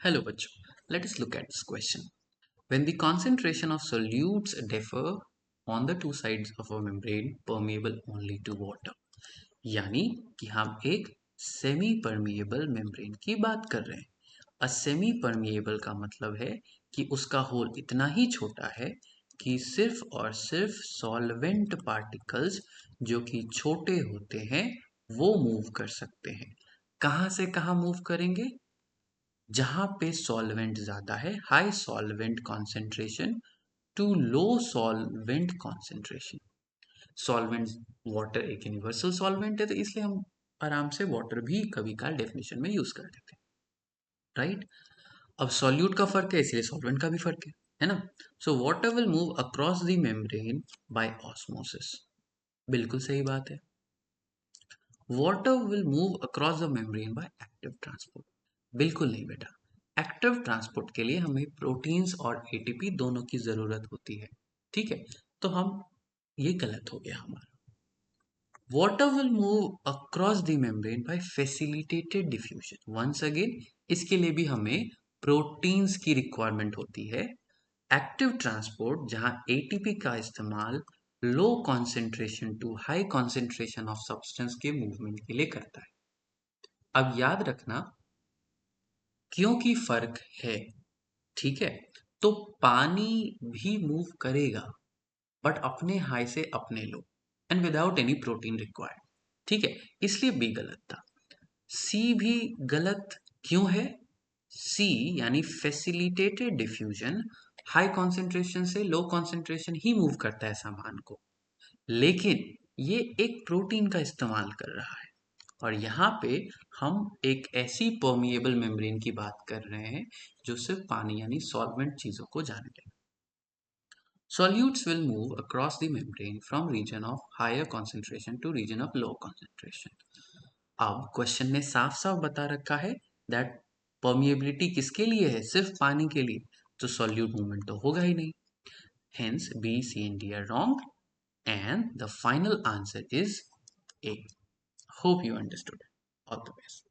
Hello, bachcho. Let us look at this question. When the concentration of solutes differ on the two sides of a membrane permeable only to water, यानी कि हम एक semi permeable membrane की बात कर रहे हैं। A semi permeable का मतलब है कि उसका होल इतना ही छोटा है कि सिर्फ और सिर्फ सॉल्वेंट पार्टिकल्स जो कि छोटे होते हैं वो मूव कर सकते हैं। कहाँ से कहाँ मूव करेंगे? जहां पे सॉल्वेंट ज्यादा है, high solvent concentration to low solvent concentration. Solvent water एक यूनिवर्सल सॉल्वेंट है, तो इसलिए हम आराम से वाटर भी कभी काल डेफिनेशन में यूज कर देते हैं, राइट। अब सॉल्यूट का फर्क है, इसलिए सॉल्वेंट का भी फर्क है ना। So water will move across the membrane bye osmosis. बिल्कुल सही बात है। Water will move across the membrane by active transport. बिल्कुल नहीं बेटा। एक्टिव ट्रांसपोर्ट के लिए हमें प्रोटीन्स और एटीपी दोनों की जरूरत होती है, ठीक है। तो हम ये गलत हो गया हमारा। Water will move across the membrane by facilitated diffusion. Once again इसके लिए भी हमें प्रोटीन्स की रिक्वायरमेंट होती है। एक्टिव ट्रांसपोर्ट जहां एटीपी का इस्तेमाल low concentration to high concentration of substance के मूवमेंट के लिए करता है। अब याद रखना, क्योंकि फर्क है, ठीक है, तो पानी भी मूव करेगा बट अपने हाई से अपने low and without any protein required, ठीक है। इसलिए बी गलत था। सी भी गलत क्यों है? सी यानी फैसिलिटेटेड डिफ्यूजन हाई कॉन्सेंट्रेशन से लो कॉन्सेंट्रेशन ही मूव करता है सामान को, लेकिन ये एक प्रोटीन का इस्तेमाल कर रहा है। और यहाँ पे हम एक ऐसी परमिएबल मेम्ब्रेन की बात कर रहे हैं जो सिर्फ पानी यानी सॉल्वेंट चीजों को जाने ले। Solutes will move across the membrane from region of higher concentration to region of low concentration. अब क्वेश्चन ने साफ साफ बता रखा है दैट परमिएबिलिटी किसके लिए है? सिर्फ पानी के लिए। तो सॉल्यूट मूवमेंट तो होगा ही नहीं। Hence B, C and D are wrong and the final answer is A. Hope you understood. All the best.